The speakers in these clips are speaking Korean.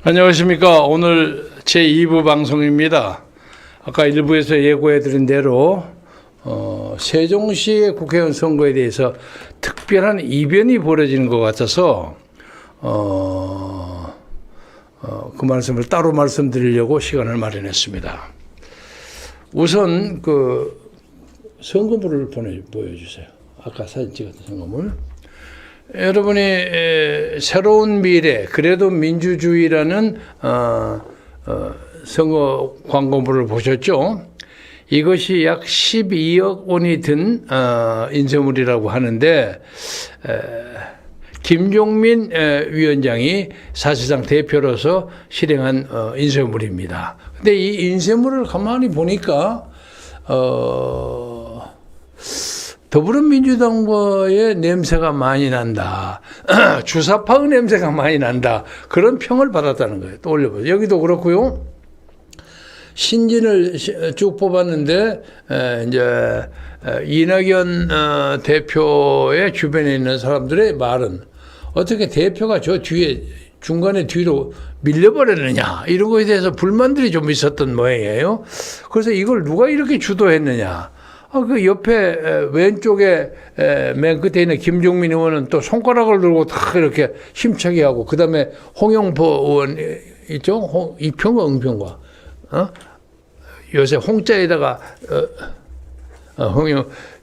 안녕하십니까. 오늘 제2부 방송입니다. 아까 1부에서 예고해드린 대로 세종시의 국회의원 선거에 대해서 특별한 이변이 벌어지는 것 같아서 그 말씀을 따로 말씀드리려고 시간을 마련했습니다. 우선 그 선거물을 보여주세요. 아까 사진 찍었던 선거물. 여러분이 새로운 미래, 그래도 민주주의라는 선거 광고물을 보셨죠? 이것이 약 12억 원이 든 인쇄물이라고 하는데 김종민 위원장이 사실상 대표로서 실행한 인쇄물입니다. 근데 이 인쇄물을 가만히 보니까 더불어민주당과의 냄새가 많이 난다. 주사파의 냄새가 많이 난다. 그런 평을 받았다는 거예요. 또 올려보세요. 여기도 그렇고요. 신진을 쭉 뽑았는데 이제 이낙연 대표의 주변에 있는 사람들의 말은 어떻게 대표가 저 뒤에 중간에 뒤로 밀려버렸느냐 이런 거에 대해서 불만들이 좀 있었던 모양이에요. 그래서 이걸 누가 이렇게 주도했느냐. 그 옆에 왼쪽에 맨 끝에 있는 김종민 의원은 또 손가락을 들고 다 이렇게 힘차게 하고, 그 다음에 홍영표 의원 있죠? 이평과 응평과. 요새 홍자에다가,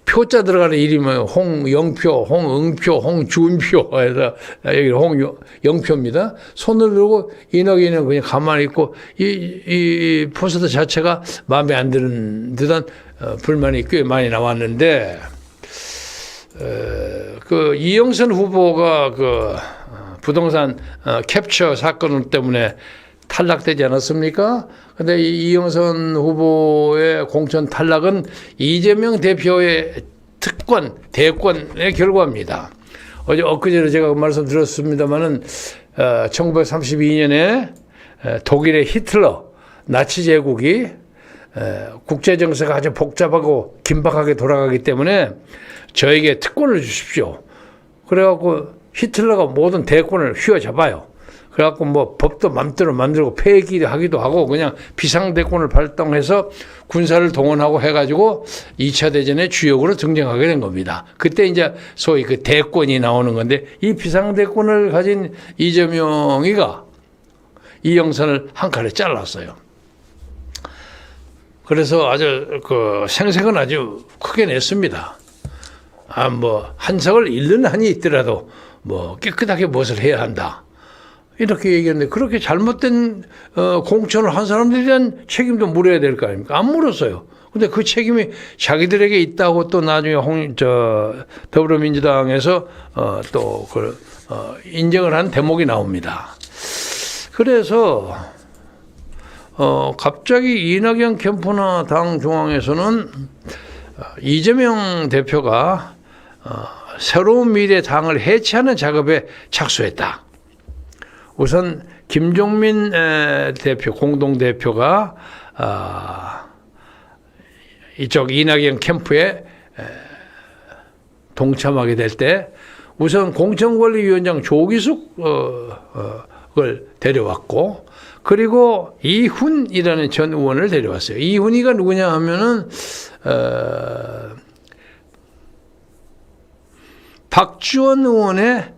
표자 들어가는 이름이 홍영표, 홍응표, 홍준표 해서 여기 홍영표입니다. 손을 들고 이낙연은 그냥 가만히 있고 이 포스터 자체가 마음에 안 드는 듯한 불만이 꽤 많이 나왔는데 그 이영선 후보가 그 부동산 캡처 사건 때문에 탈락되지 않았습니까? 근데 이영선 후보의 공천 탈락은 이재명 대표의 특권, 대권의 결과입니다. 엊그제 제가 말씀드렸습니다마는 1932년에 독일의 히틀러, 나치 제국이 국제 정세가 아주 복잡하고 긴박하게 돌아가기 때문에 저에게 특권을 주십시오. 그래갖고 히틀러가 모든 대권을 휘어잡아요. 그래갖고 뭐 법도 맘대로 만들고 폐기하기도 하고 그냥 비상대권을 발동해서 군사를 동원하고 해가지고 2차 대전의 주역으로 등장하게 된 겁니다. 그때 이제 소위 그 대권이 나오는 건데 이 비상대권을 가진 이재명이가 이영선을 한 칼에 잘랐어요. 그래서 아주 그 생색은 아주 크게 냈습니다. 뭐 한석을 잃는 한이 있더라도 뭐 깨끗하게 무엇을 해야 한다. 이렇게 얘기했는데 그렇게 잘못된 공천을 한 사람들에 대한 책임도 물어야 될 거 아닙니까? 안 물었어요. 근데 그 책임이 자기들에게 있다고 또 나중에 더불어민주당에서 또 인정을 한 대목이 나옵니다. 그래서 갑자기 이낙연 캠프나 당 중앙에서는 이재명 대표가 새로운 미래 당을 해체하는 작업에 착수했다. 우선 김종민 대표, 공동대표가 이쪽 이낙연 캠프에 동참하게 될 때 우선 공천관리위원장 조기숙을 데려왔고, 그리고 이훈이라는 전 의원을 데려왔어요. 이훈이가 누구냐 하면은 박지원 의원의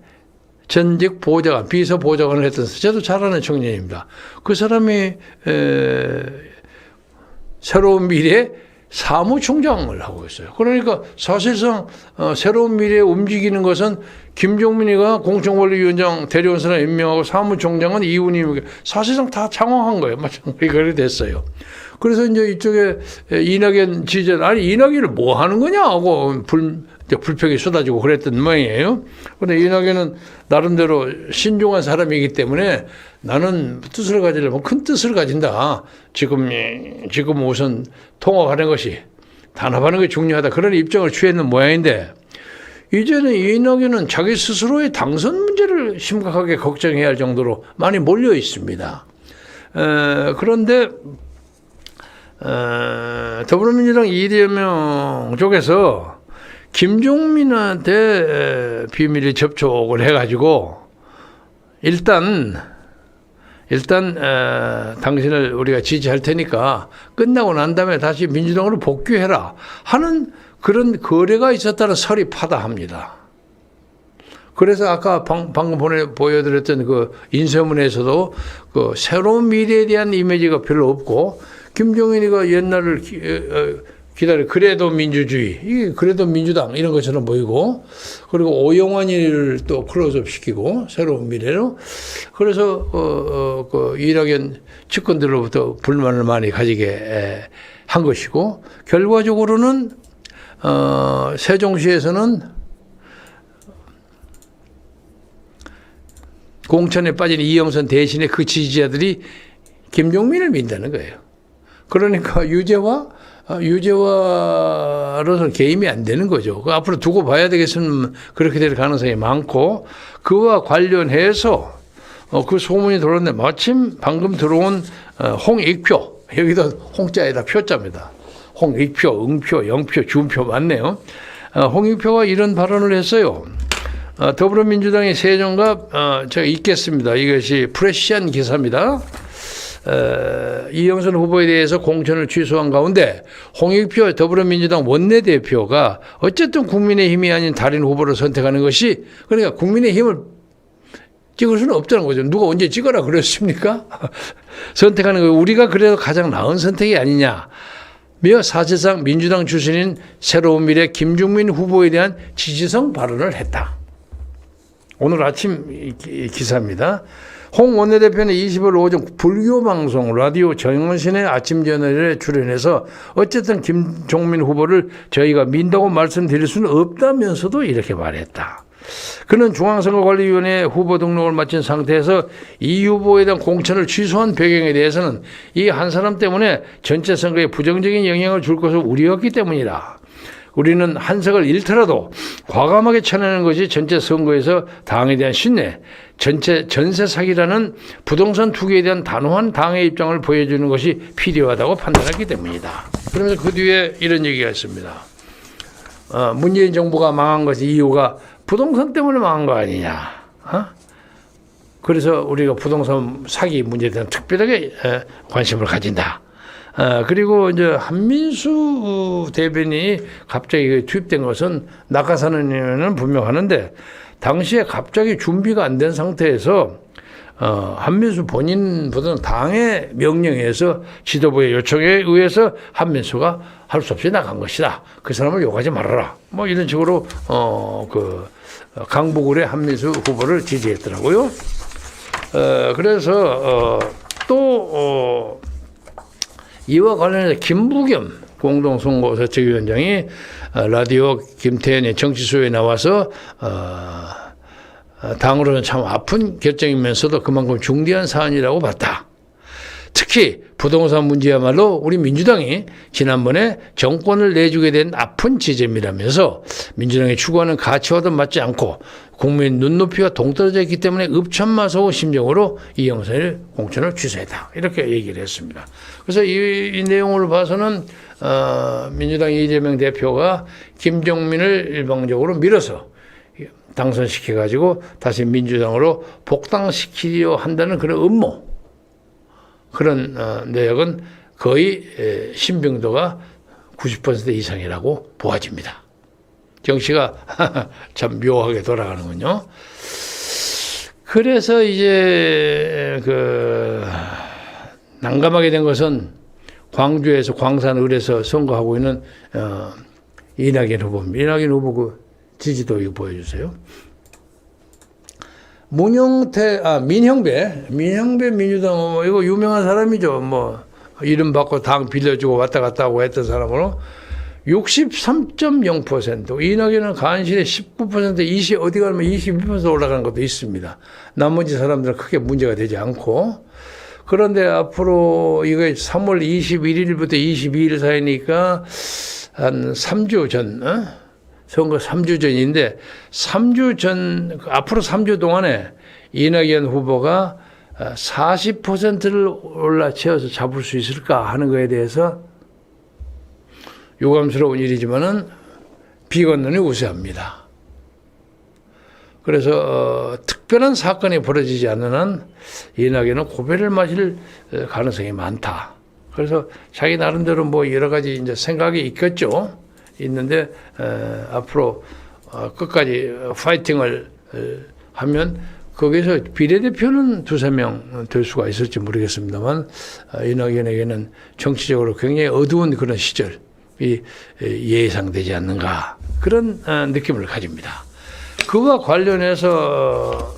전직 보좌관, 비서 보좌관을 했던, 저도 잘 아는 청년입니다. 그 사람이 새로운 미래 사무총장을 하고 있어요. 그러니까 사실상 새로운 미래에 움직이는 것은 김종민이가 공천관리위원장 데려온 사람 임명하고 사무총장은 이훈이, 사실상 다 장황한 거예요. 마찬가지로 그렇게 됐어요. 그래서 이제 이쪽에 이낙연 지지자, 아니 이낙연을 뭐 하는 거냐 하고 불평이 쏟아지고 그랬던 모양이에요. 그런데 이낙연은 나름대로 신중한 사람이기 때문에 나는 뜻을 가지려면 큰 뜻을 가진다. 지금 우선 통합하는 것이, 단합하는 것이 중요하다. 그런 입장을 취했는 모양인데, 이제는 이낙연은 자기 스스로의 당선 문제를 심각하게 걱정해야 할 정도로 많이 몰려 있습니다. 그런데 더불어민주당 이재명 쪽에서 김종민한테 비밀리 접촉을 해가지고 일단 일단 당신을 우리가 지지할 테니까 끝나고 난 다음에 다시 민주당으로 복귀해라 하는 그런 거래가 있었다는 설이 파다합니다. 그래서 아까 방금 보여드렸던 그 인쇄문에서도 그 새로운 미래에 대한 이미지가 별로 없고, 김종인이가 옛날을 기다려 그래도 민주주의, 이게 그래도 민주당 이런 것처럼 보이고, 그리고 오영환이를 또 클로즈업 시키고 새로운 미래로, 그래서 그 이낙연 측근들로부터 불만을 많이 가지게 한 것이고, 결과적으로는 세종시에서는 공천에 빠진 이영선 대신에 그 지지자들이 김종민을 민다는 거예요. 그러니까 유죄와로서 개임이 안 되는 거죠. 앞으로 두고 봐야 되겠으면 그렇게 될 가능성이 많고, 그와 관련해서 그 소문이 들었는데 마침 방금 들어온 홍익표, 여기도 홍자에다 표자입니다. 홍익표, 응표, 영표, 준표 맞네요. 홍익표가 이런 발언을 했어요. 더불어민주당의 세종갑 제가 읽겠습니다. 이것이 프레시한 기사입니다. 이영선 후보에 대해서 공천을 취소한 가운데 홍익표 더불어민주당 원내대표가 어쨌든 국민의힘이 아닌 다른 후보를 선택하는 것이, 그러니까 국민의힘을 찍을 수는 없다는 거죠. 누가 언제 찍어라 그랬습니까? 선택하는 거 우리가 그래도 가장 나은 선택이 아니냐. 며 사실상 민주당 출신인 새로운 미래 김종민 후보에 대한 지지성 발언을 했다. 오늘 아침 기사입니다. 홍 원내대표는 20일 오전 불교방송 라디오 정은신의 아침 저널에 출연해서 어쨌든 김종민 후보를 저희가 민다고 말씀드릴 수는 없다면서도 이렇게 말했다. 그는 중앙선거관리위원회 후보 등록을 마친 상태에서 이 후보에 대한 공천을 취소한 배경에 대해서는 이 한 사람 때문에 전체 선거에 부정적인 영향을 줄 것을 우려했기 때문이다. 우리는 한석을 잃더라도 과감하게 쳐내는 것이 전체 선거에서 당에 대한 신뢰, 전세 사기라는 부동산 투기에 대한 단호한 당의 입장을 보여주는 것이 필요하다고 판단했기 때문이다. 그러면서 그 뒤에 이런 얘기가 있습니다. 문재인 정부가 망한 것의 이유가 부동산 때문에 망한 거 아니냐. 그래서 우리가 부동산 사기 문제에 대한 특별하게 관심을 가진다. 그리고 이제 한민수 대변인이 갑자기 투입된 것은 낙하산은 이유는 분명하는데, 당시에 갑자기 준비가 안 된 상태에서 한민수 본인보다는 당의 명령에서 지도부의 요청에 의해서 한민수가 할 수 없이 나간 것이다. 그 사람을 욕하지 말아라. 뭐 이런 식으로 그 강북을의 한민수 후보를 지지했더라고요. 그래서 또 이와 관련해서 김부겸 공동선거사책위원장이 라디오 김태현의 정치쇼에 나와서 당으로는 참 아픈 결정이면서도 그만큼 중대한 사안이라고 봤다. 특히 부동산 문제야말로 우리 민주당이 지난번에 정권을 내주게 된 아픈 지점이라면서 민주당이 추구하는 가치와도 맞지 않고 국민 눈높이와 동떨어져 있기 때문에 읍참마소호 심정으로 이영선의 공천을 취소했다. 이렇게 얘기를 했습니다. 그래서 이 내용을 봐서는 민주당 이재명 대표가 김종민을 일방적으로 밀어서 당선시켜가지고 다시 민주당으로 복당시키려 한다는 그런 음모, 그런 내역은 거의 신빙도가 90% 이상이라고 보아집니다. 정치가 참 묘하게 돌아가는군요. 그래서 이제 난감하게 된 것은 광주에서 광산을에서 선거하고 있는 이낙연 후보입니다. 이낙연 후보 그 지지도 이거 보여주세요. 민형배 민주당 이거 유명한 사람이죠. 뭐 이름 받고 당 빌려주고 왔다 갔다 하고 했던 사람으로 63.0%, 이낙연은 간신히 19%, 어디 가면 22% 올라가는 것도 있습니다. 나머지 사람들은 크게 문제가 되지 않고. 그런데 앞으로 이거 3월 21일부터 22일 사이니까 한 3주 전, 선거 3주 전인데 3주 전, 앞으로 3주 동안에 이낙연 후보가 40%를 올라채워서 잡을 수 있을까 하는 거에 대해서 유감스러운 일이지만은 비관론이 우세합니다. 그래서 특별히 특별한 사건이 벌어지지 않는 한 이낙연은 고배를 마실 가능성이 많다. 그래서 자기 나름대로 뭐 여러 가지 이제 생각이 있겠죠. 있는데 앞으로 끝까지 파이팅을 하면 거기서 비례대표는 2-3명 될 수가 있을지 모르겠습니다만 이낙연에게는 정치적으로 굉장히 어두운 그런 시절이 예상되지 않는가 그런 느낌을 가집니다. 그와 관련해서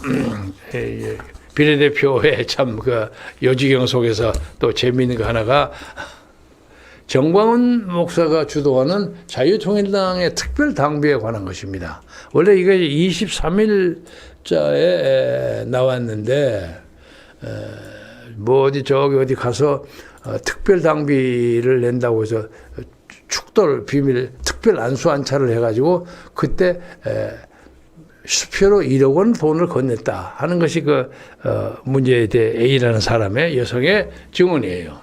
비례대표의 참 그 여지경 속에서 또 재미있는 거 하나가 정광훈 목사가 주도하는 자유통일당의 특별당비에 관한 것입니다. 원래 이게 23일자에 나왔는데 뭐 어디 저기 어디 가서 특별당비를 낸다고 해서 축돌 비밀 특별 안수 안차를 해가지고 그때 수표로 1억 원 돈을 건넸다 하는 것이 그 문제에 대해 A라는 사람의 여성의 증언이에요.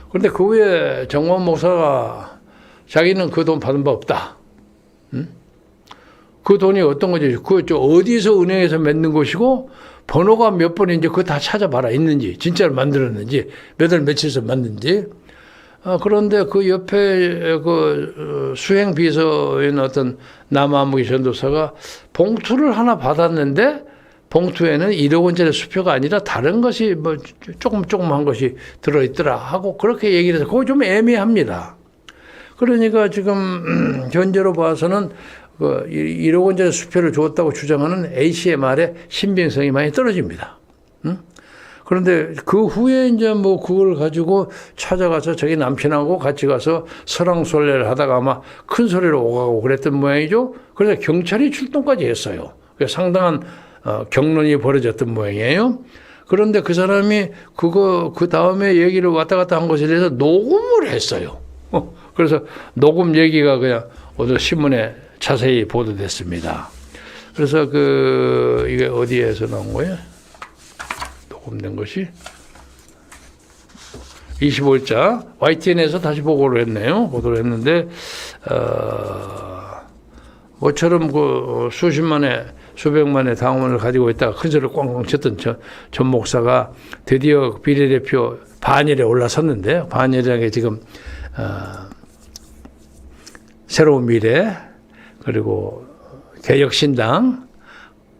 그런데 그 후에 정광훈 목사가 자기는 그 돈 받은 바 없다. 응? 그 돈이 어떤 거지? 그 어디서 은행에서 맺는 것이고 번호가 몇 번인지 그거 다 찾아봐라. 있는지 진짜로 만들었는지 몇 월 며칠에서 만든지. 그런데 그 옆에 그 수행 비서인 어떤 남아무기 전도사가 봉투를 하나 받았는데 봉투에는 1억 원짜리 수표가 아니라 다른 것이 뭐 조그만 것이 들어있더라 하고 그렇게 얘기를 해서 그거 좀 애매합니다. 그러니까 지금 현재로 봐서는 그 1억 원짜리 수표를 줬다고 주장하는 A씨의 말에 신빙성이 많이 떨어집니다. 응? 그런데 그 후에 이제 뭐 그걸 가지고 찾아가서 자기 남편하고 같이 가서 설왕설래를 하다가 아마 큰 소리로 오가고 그랬던 모양이죠. 그래서 경찰이 출동까지 했어요. 그래서 상당한 경론이 벌어졌던 모양이에요. 그런데 그 사람이 그 다음에 얘기를 왔다 갔다 한 것에 대해서 녹음을 했어요. 그래서 녹음 얘기가 그냥 오늘 신문에 자세히 보도됐습니다. 그래서 이게 어디에서 나온 거예요? 녹음된 것이 25일자 YTN에서 다시 보도를 했네요. 보도를 했는데 모처럼 그 수백만의 당원을 가지고 있다가 큰 소리를 꽝꽝 쳤던 전 목사가 드디어 비례대표 반열에 올라섰는데 반열이라는 게 지금 새로운 미래 그리고 개혁신당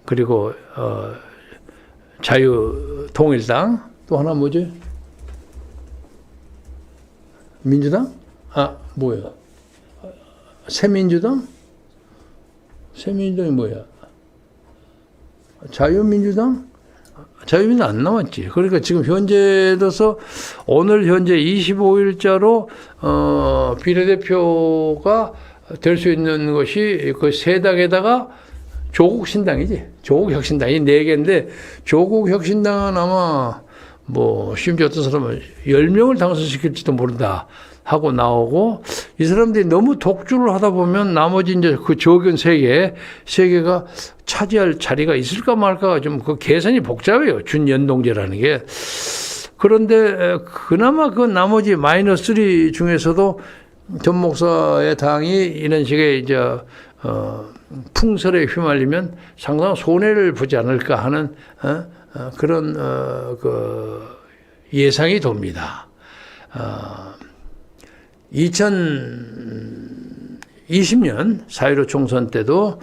그리고 자유통일당 또 하나 뭐지? 민주당? 뭐야? 새민주당? 새민주당이 뭐야? 자유민주당? 자유민주당 안 나왔지. 그러니까 지금 현재로서 오늘 현재 25일자로 비례대표가 될 수 있는 것이 그 세 당에다가 조국신당이지. 조국혁신당이 4개인데 조국혁신당은 아마 뭐 심지어 어떤 사람은 10명을 당선시킬지도 모른다 하고 나오고 이 사람들이 너무 독주를 하다 보면 나머지 이제 그 적은 3개가 차지할 자리가 있을까 말까 좀 그 계산이 복잡해요. 준연동제라는 게. 그런데 그나마 그 나머지 마이너스 3 중에서도 전 목사의 당이 이런 식의 이제 풍설에 휘말리면 상당한 손해를 보지 않을까 하는 그런 그 예상이 돕니다. 2020년 4.15 총선 때도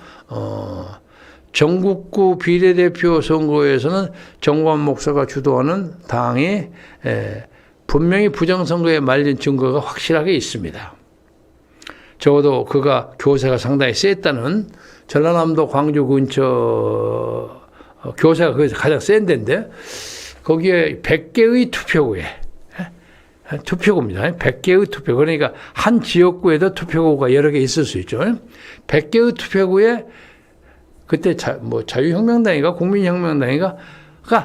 전국구 비례대표 선거에서는 정광훈 목사가 주도하는 당이 분명히 부정선거에 말린 증거가 확실하게 있습니다. 적어도 그가 교세가 상당히 셌다는 전라남도 광주 근처 교세가 거기서 가장 센 데인데 거기에 100개의 투표구입니다. 100개의 투표. 그러니까 한 지역구에도 투표구가 여러 개 있을 수 있죠. 100개의 투표구에 그때 자유혁명당인가 국민혁명당인가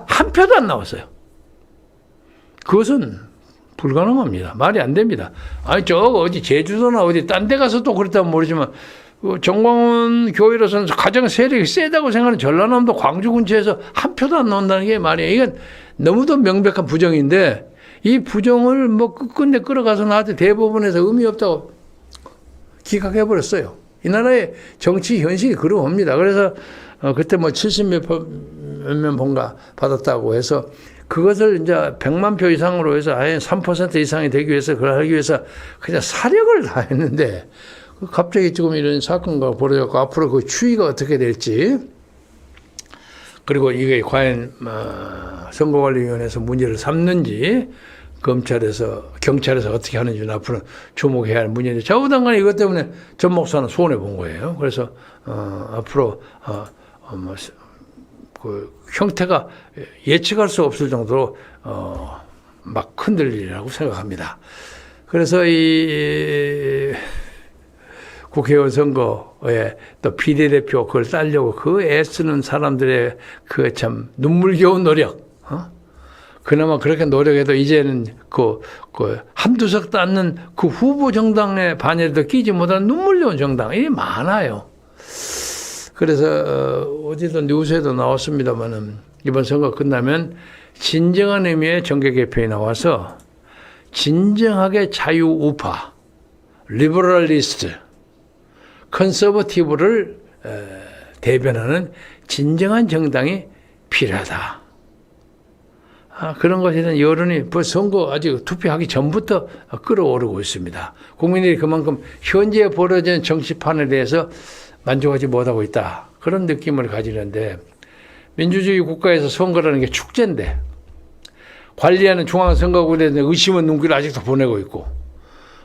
한 표도 안 나왔어요. 그것은 불가능합니다. 말이 안 됩니다. 어디 제주도나 어디 딴 데 가서 또 그랬다면 모르지만 정광훈 교회로서는 가장 세력이 세다고 생각하는 전라남도 광주 근처에서 한 표도 안 나온다는 게 말이에요. 이건 너무도 명백한 부정인데 이 부정을 뭐 끝끝내 끌어가서 나한테 대법원에서 의미 없다고 기각해버렸어요. 이 나라의 정치 현실이 그러합니다. 그래서 그때 뭐 70몇 몇몇 본가 받았다고 해서 그것을 이제 100만 표 이상으로 해서 아예 3% 이상이 되기 위해서 그걸 하기 위해서 그냥 사력을 다했는데 갑자기 지금 이런 사건과 벌어졌고 앞으로 그 추이가 어떻게 될지 그리고 이게 과연 선거관리위원회에서 문제를 삼는지 검찰에서 경찰에서 어떻게 하는지는 앞으로 주목해야 할 문제인데 좌우당간에 이것 때문에 전 목사는 손해 본 거예요. 그래서 앞으로 그 형태가 예측할 수 없을 정도로 막 흔들리리라고 생각합니다. 그래서 이 국회의원 선거에 또 비례대표 그걸 따려고 그 애쓰는 사람들의 그 참 눈물겨운 노력, 그나마 그렇게 노력해도 이제는 그 한두 석 땄는 그 후보 정당의 반열에도 끼지 못하는 눈물겨운 정당이 많아요. 그래서 어디도 뉴스에도 나왔습니다만은 이번 선거 끝나면 진정한 의미의 정계 개편이 나와서 진정하게 자유우파, 리버럴리스트, 컨서버티브를 대변하는 진정한 정당이 필요하다. 그런 것에 대한 여론이 선거 아직 투표하기 전부터 끌어오르고 있습니다. 국민들이 그만큼 현재 벌어진 정치판에 대해서 만족하지 못하고 있다. 그런 느낌을 가지는데 민주주의 국가에서 선거라는 게 축제인데 관리하는 중앙선거구에 대한 의심의 눈길을 아직도 보내고 있고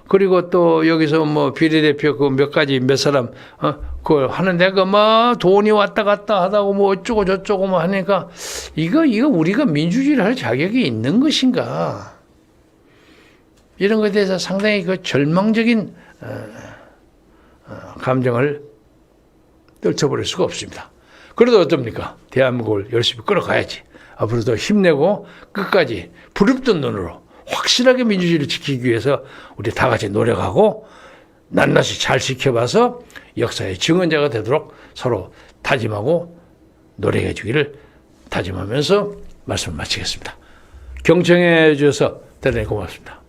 그리고 또 여기서 뭐 비례대표 그 몇 가지 몇 사람 그걸 하는데 그 뭐 돈이 왔다 갔다 하다고 뭐 어쩌고 저쩌고 뭐 하니까 이거 우리가 민주주의를 할 자격이 있는 것인가 이런 것에 대해서 상당히 그 절망적인 감정을 떨쳐버릴 수가 없습니다. 그래도 어떻습니까? 대한민국을 열심히 끌어가야지. 앞으로 더 힘내고 끝까지 부릅뜬 눈으로 확실하게 민주주의를 지키기 위해서 우리 다 같이 노력하고 낱낱이 잘 지켜봐서 역사의 증언자가 되도록 서로 다짐하고 노력해 주기를 다짐하면서 말씀을 마치겠습니다. 경청해 주셔서 대단히 고맙습니다.